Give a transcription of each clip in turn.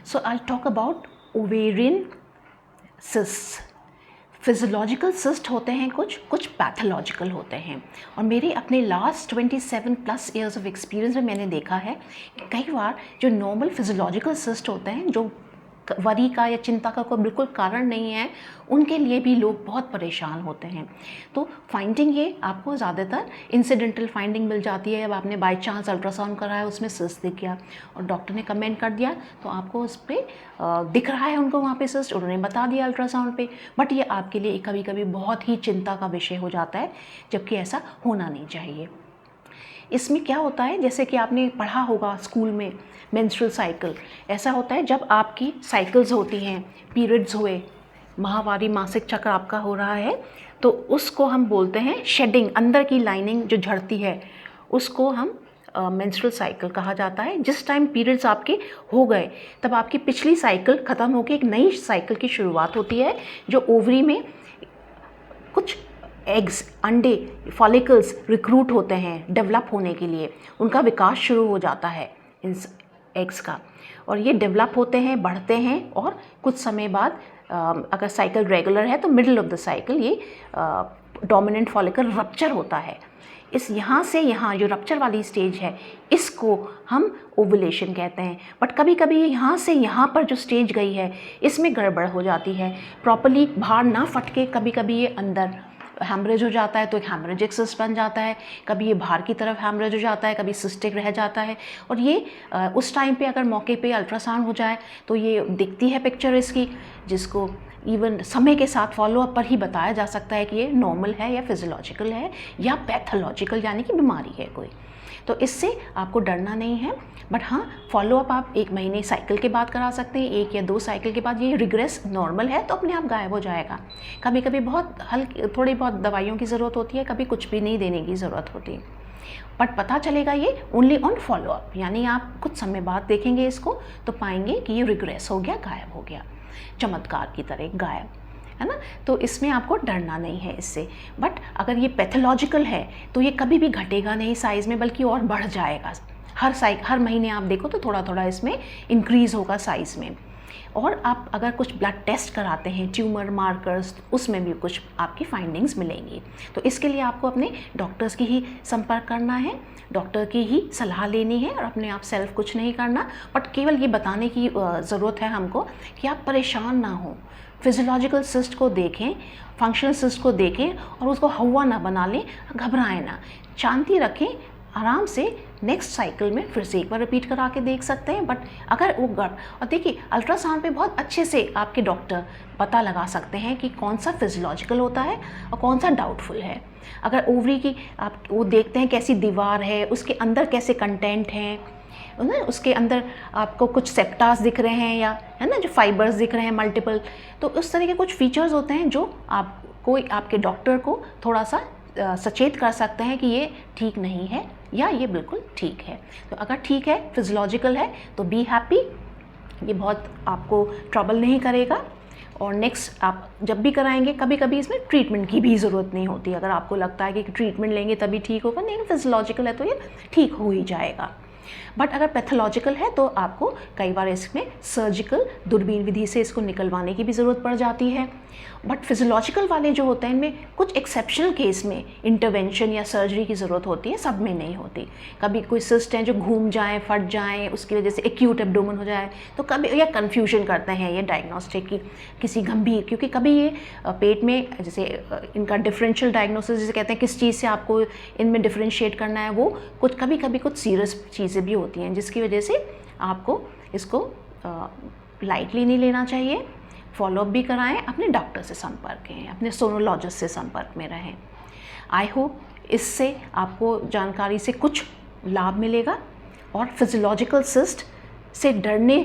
So I'll talk about ovarian cysts. Physiological cyst होते हैं, कुछ पैथोलॉजिकल होते हैं। और मेरे अपने लास्ट 27+ ईयर्स ऑफ एक्सपीरियंस में मैंने देखा है कि कई बार जो नॉर्मल फिजियोलॉजिकल सिस्ट होते हैं, जो वरी का या चिंता का कोई बिल्कुल कारण नहीं है, उनके लिए भी लोग बहुत परेशान होते हैं। तो फाइंडिंग ये आपको ज़्यादातर इंसिडेंटल फाइंडिंग मिल जाती है। अब आपने बाई चांस अल्ट्रासाउंड कराया, उसमें सिस्ट दिख गया और डॉक्टर ने कमेंट कर दिया, तो आपको उस पर दिख रहा है उनको वहाँ पे सिस्ट, उन्होंने बता दिया अल्ट्रासाउंड पे। बट ये आपके लिए कभी कभी बहुत ही चिंता का विषय हो जाता है, जबकि ऐसा होना नहीं चाहिए। इसमें क्या होता है, जैसे कि आपने पढ़ा होगा स्कूल में मेंस्ट्रुअल साइकिल, ऐसा होता है जब आपकी साइकिल्स होती हैं, पीरियड्स हुए, माहवारी मासिक चक्र आपका हो रहा है, तो उसको हम बोलते हैं शेडिंग, अंदर की लाइनिंग जो झड़ती है उसको हम मेंस्ट्रुअल साइकिल कहा जाता है। जिस टाइम पीरियड्स आपके हो गए तब आपकी पिछली साइकिल ख़त्म होकर एक नई साइकिल की शुरुआत होती है, जो ओवरी में कुछ एग्स, अंडे, फॉलिकल्स रिक्रूट होते हैं डेवलप होने के लिए, उनका विकास शुरू हो जाता है इन एग्स का, और ये डेवलप होते हैं, बढ़ते हैं, और कुछ समय बाद अगर साइकिल रेगुलर है तो मिडिल ऑफ द साइकिल ये डोमिनेंट फॉलिकल रप्चर होता है। इस यहाँ से यहाँ जो रप्चर वाली स्टेज है, इसको हम ओवुलेशन कहते हैं। बट कभी कभी यहाँ से यहाँ पर जो स्टेज गई है, इसमें गड़बड़ हो जाती है, प्रॉपर्ली बाहर ना फटके, कभी कभी ये अंदर हैमरेज हो जाता है तो एक हैमरेजिक सिस्ट बन जाता है, कभी ये बाहर की तरफ हैमरेज हो जाता है, कभी सिस्टिक रह जाता है। और ये उस टाइम पे अगर मौके पे अल्ट्रासाउंड हो जाए तो ये दिखती है पिक्चर इसकी, जिसको इवन समय के साथ फॉलोअप पर ही बताया जा सकता है कि ये नॉर्मल है या फिजियोलॉजिकल है या पैथोलॉजिकल, यानी कि बीमारी है कोई। तो इससे आपको डरना नहीं है। बट हाँ, फॉलोअप आप 1 महीने साइकिल के बाद करा सकते हैं, 1 या 2 साइकिल के बाद। ये रिग्रेस नॉर्मल है तो अपने आप गायब हो जाएगा। कभी कभी बहुत हल्की थोड़ी बहुत दवाइयों की ज़रूरत होती है, कभी कुछ भी नहीं देने की ज़रूरत होती, बट पता चलेगा ये ओनली ऑन फॉलोअप, यानी आप कुछ समय बाद देखेंगे इसको तो पाएंगे कि ये रिग्रेस हो गया, गायब हो गया, चमत्कार की तरह गायब, है ना। तो इसमें आपको डरना नहीं है इससे। बट अगर ये पैथोलॉजिकल है तो ये कभी भी घटेगा नहीं साइज़ में, बल्कि और बढ़ जाएगा। हर महीने आप देखो तो थोड़ा थोड़ा इसमें इंक्रीज़ होगा साइज़ में। और आप अगर कुछ ब्लड टेस्ट कराते हैं, ट्यूमर मार्कर्स, उसमें भी कुछ आपकी फाइंडिंग्स मिलेंगी। तो इसके लिए आपको अपने डॉक्टर्स की ही संपर्क करना है, डॉक्टर की ही सलाह लेनी है, और अपने आप सेल्फ कुछ नहीं करना। बट केवल ये बताने की ज़रूरत है हमको कि आप परेशान ना हो, फिजियोलॉजिकल सिस्ट को देखें, फंक्शनल सिस्ट को देखें और उसको हवा ना बना लें, घबराएं ना, शांति रखें, आराम से नेक्स्ट साइकिल में फिर से एक बार रिपीट करा के देख सकते हैं। बट अगर वो और देखिए, अल्ट्रासाउंड पे बहुत अच्छे से आपके डॉक्टर पता लगा सकते हैं कि कौन सा फिजियोलॉजिकल होता है और कौन सा डाउटफुल है। अगर ओवरी की आप वो देखते हैं कैसी दीवार है, उसके अंदर कैसे कंटेंट हैं, ना उसके अंदर आपको कुछ सेप्टास दिख रहे हैं, या है ना जो फाइबर्स दिख रहे हैं मल्टीपल, तो उस तरह के कुछ फीचर्स होते हैं जो आपको आपके डॉक्टर को थोड़ा सा सचेत कर सकते हैं कि ये ठीक नहीं है या ये बिल्कुल ठीक है। तो अगर ठीक है, फिजियोलॉजिकल है, तो बी हैप्पी, ये बहुत आपको ट्रबल नहीं करेगा। और नेक्स्ट आप जब भी कराएंगे, कभी कभी इसमें ट्रीटमेंट की भी ज़रूरत नहीं होती। अगर आपको लगता है कि ट्रीटमेंट लेंगे तभी ठीक होगा, नहीं, फिजियोलॉजिकल है तो ये ठीक हो ही जाएगा। बट अगर पैथोलॉजिकल है तो आपको कई बार इसमें सर्जिकल दूरबीन विधि से इसको निकलवाने की भी ज़रूरत पड़ जाती है। बट फिजियोलॉजिकल वाले जो होते हैं, इनमें कुछ एक्सेप्शनल केस में इंटरवेंशन या सर्जरी की ज़रूरत होती है, सब में नहीं होती। कभी कोई सिस्ट हैं जो घूम जाएँ, फट जाएँ, उसकी वजह से एक्यूट एब्डोमेन हो जाए, तो कभी या कन्फ्यूजन करते हैं ये डायग्नोस्टिक की किसी गंभीर, क्योंकि कभी ये पेट में जैसे इनका डिफरेंशियल डायग्नोसिस जिसे कहते हैं, किस चीज़ से आपको इनमें डिफरेंशिएट करना है, वो कुछ कभी कभी कुछ सीरियस चीज़ें भी होती हैं, जिसकी वजह से आपको इसको लाइटली नहीं लेना चाहिए। फॉलोअप भी कराएं, अपने डॉक्टर से संपर्क करें, अपने सोनोलॉजिस्ट से संपर्क में रहें। आई होप इससे आपको जानकारी से कुछ लाभ मिलेगा और फिजियोलॉजिकल सिस्ट से डरने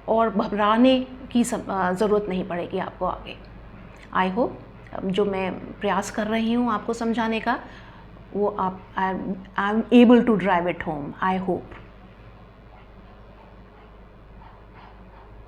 और घबराने की ज़रूरत नहीं पड़ेगी आपको आगे। आई होप जो मैं प्रयास कर रही हूँ आपको समझाने का, वो आप I am able to drive it home, I hope.